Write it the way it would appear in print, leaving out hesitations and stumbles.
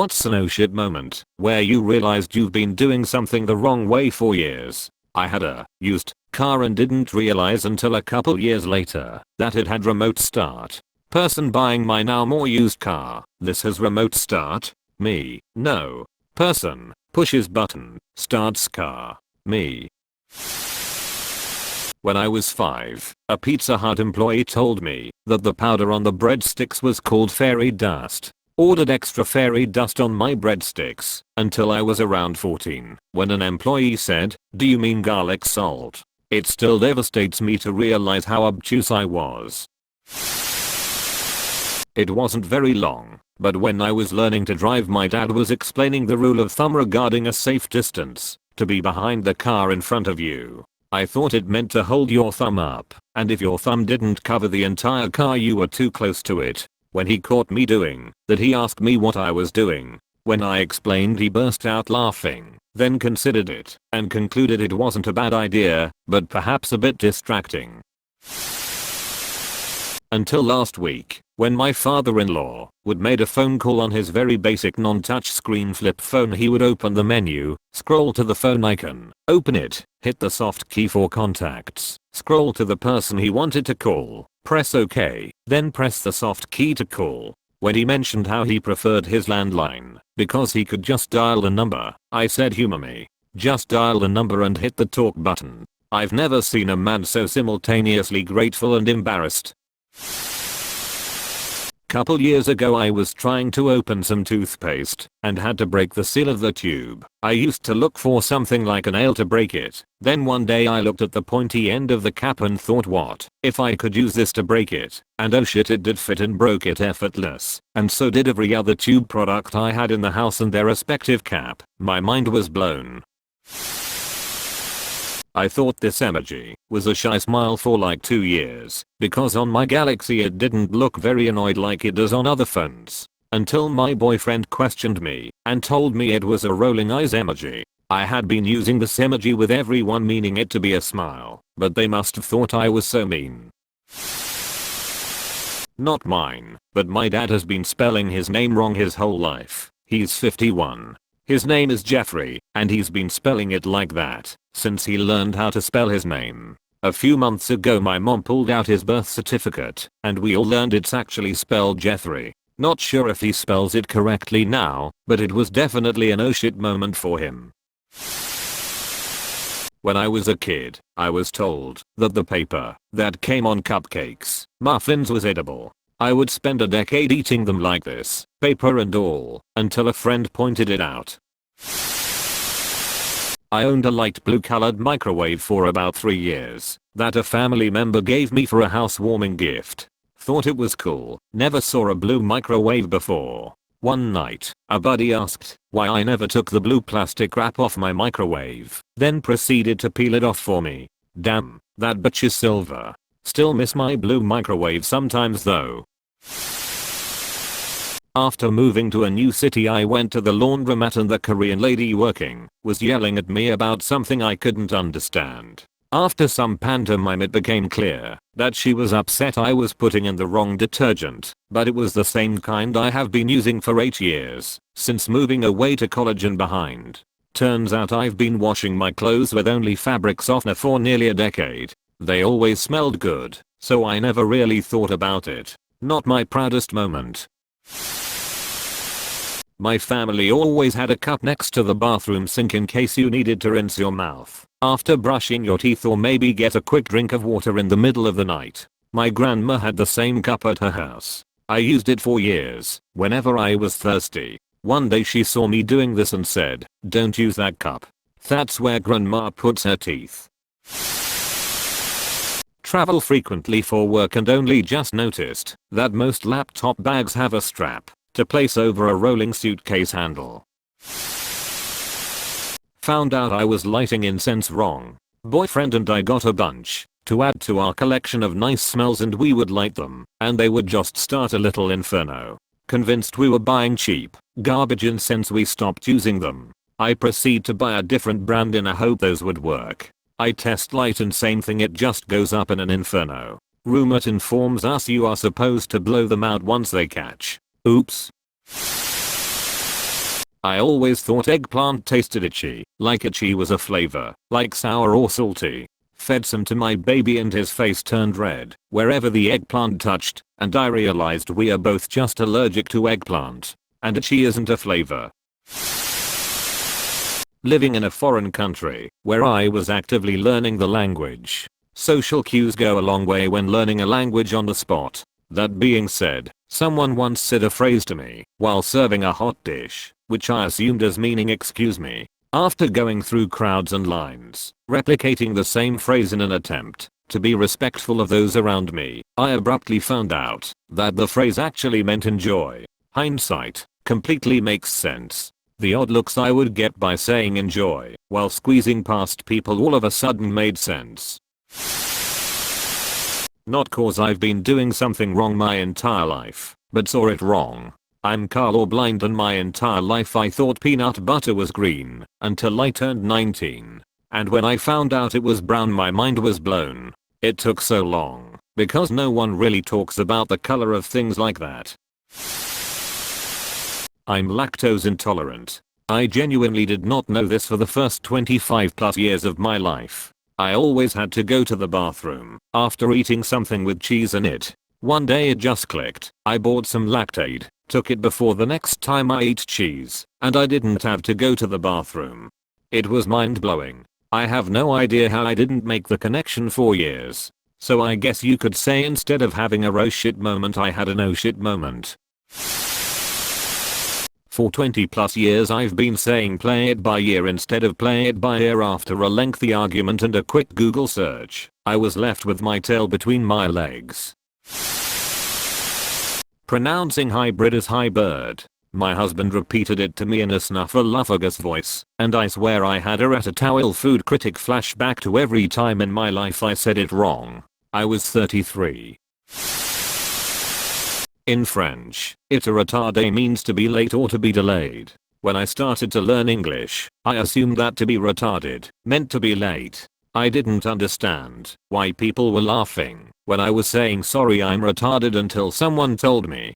What's an oh shit moment where you realized you've been doing something the wrong way for years? I had a used car and didn't realize until a couple years later that it had remote start. Person buying my now more used car. This has remote start? Me. No. Person pushes button, starts car. Me. When I was 5, a Pizza Hut employee told me that the powder on the breadsticks was called fairy dust. Ordered extra fairy dust on my breadsticks until I was around 14 when an employee said, "Do you mean garlic salt?" It still devastates me to realize how obtuse I was. It wasn't very long, but when I was learning to drive my dad was explaining the rule of thumb regarding a safe distance, to be behind the car in front of you. I thought it meant to hold your thumb up, and if your thumb didn't cover the entire car you were too close to it. When he caught me doing that he asked me what I was doing. When I explained he burst out laughing, then considered it and concluded it wasn't a bad idea, but perhaps a bit distracting. Until last week, when my father-in-law would made a phone call on his very basic non-touch screen flip phone, he would open the menu, scroll to the phone icon, open it, hit the soft key for contacts, scroll to the person he wanted to call, press OK, then press the soft key to call. When he mentioned how he preferred his landline because he could just dial the number, I said, humor me. Just dial the number and hit the talk button. I've never seen a man so simultaneously grateful and embarrassed. Couple years ago I was trying to open some toothpaste and had to break the seal of the tube. I used to look for something like a nail to break it. Then one day I looked at the pointy end of the cap and thought, what if I could use this to break it? And oh shit, it did fit and broke it effortless. And so did every other tube product I had in the house and their respective cap. My mind was blown. I thought this emoji was a shy smile for like 2 years because on my Galaxy it didn't look very annoyed like it does on other phones. Until my boyfriend questioned me and told me it was a rolling eyes emoji. I had been using this emoji with everyone meaning it to be a smile, but they must have thought I was so mean. Not mine, but my dad has been spelling his name wrong his whole life. He's 51. His name is Jeffrey, and he's been spelling it like that since he learned how to spell his name. A few months ago my mom pulled out his birth certificate, and we all learned it's actually spelled Jeffrey. Not sure if he spells it correctly now, but it was definitely an oh shit moment for him. When I was a kid, I was told that the paper that came on cupcakes, muffins was edible. I would spend a decade eating them like this, paper and all, until a friend pointed it out. I owned a light blue colored microwave for about 3 years that a family member gave me for a housewarming gift. Thought it was cool, never saw a blue microwave before. One night, a buddy asked why I never took the blue plastic wrap off my microwave, then proceeded to peel it off for me. Damn, that bitch is silver. Still miss my blue microwave sometimes though. After moving to a new city I went to the laundromat and the Korean lady working was yelling at me about something I couldn't understand. After some pantomime it became clear that she was upset I was putting in the wrong detergent, but it was the same kind I have been using for 8 years since moving away to college and behind. Turns out I've been washing my clothes with only fabric softener for nearly a decade. They always smelled good, so I never really thought about it. Not my proudest moment. My family always had a cup next to the bathroom sink in case you needed to rinse your mouth after brushing your teeth or maybe get a quick drink of water in the middle of the night. My grandma had the same cup at her house. I used it for years whenever I was thirsty. One day she saw me doing this and said, "Don't use that cup. That's where grandma puts her teeth." Travel frequently for work and only just noticed that most laptop bags have a strap to place over a rolling suitcase handle. Found out I was lighting incense wrong. Boyfriend and I got a bunch to add to our collection of nice smells and we would light them and they would just start a little inferno. Convinced we were buying cheap, garbage incense we stopped using them. I proceed to buy a different brand in a hope those would work. I test light and same thing, it just goes up in an inferno. Roommate informs us you are supposed to blow them out once they catch. Oops. I always thought eggplant tasted itchy, like itchy was a flavor, like sour or salty. Fed some to my baby and his face turned red wherever the eggplant touched, and I realized we are both just allergic to eggplant. And itchy isn't a flavor. Living in a foreign country where I was actively learning the language. Social cues go a long way when learning a language on the spot. That being said, someone once said a phrase to me while serving a hot dish, which I assumed as meaning excuse me. After going through crowds and lines, replicating the same phrase in an attempt to be respectful of those around me, I abruptly found out that the phrase actually meant enjoy. Hindsight completely makes sense. The odd looks I would get by saying enjoy while squeezing past people all of a sudden made sense. Not cause I've been doing something wrong my entire life, but saw it wrong. I'm colorblind and my entire life I thought peanut butter was green until I turned 19. And when I found out it was brown my mind was blown. It took so long because no one really talks about the color of things like that. I'm lactose intolerant. I genuinely did not know this for the first 25 plus years of my life. I always had to go to the bathroom after eating something with cheese in it. One day it just clicked. I bought some Lactaid, took it before the next time I ate cheese, and I didn't have to go to the bathroom. It was mind-blowing. I have no idea how I didn't make the connection for years. So I guess you could say instead of having a oh shit moment I had an oh shit moment. For 20 plus years I've been saying play it by ear instead of play it by ear. After a lengthy argument and a quick Google search, I was left with my tail between my legs. Pronouncing hybrid as high bird. My husband repeated it to me in a snuffleupagus voice, and I swear I had a ratatouille food critic flashback to every time in my life I said it wrong. I was 33. In French, être retardé means to be late or to be delayed. When I started to learn English, I assumed that to be retarded meant to be late. I didn't understand why people were laughing when I was saying sorry I'm retarded until someone told me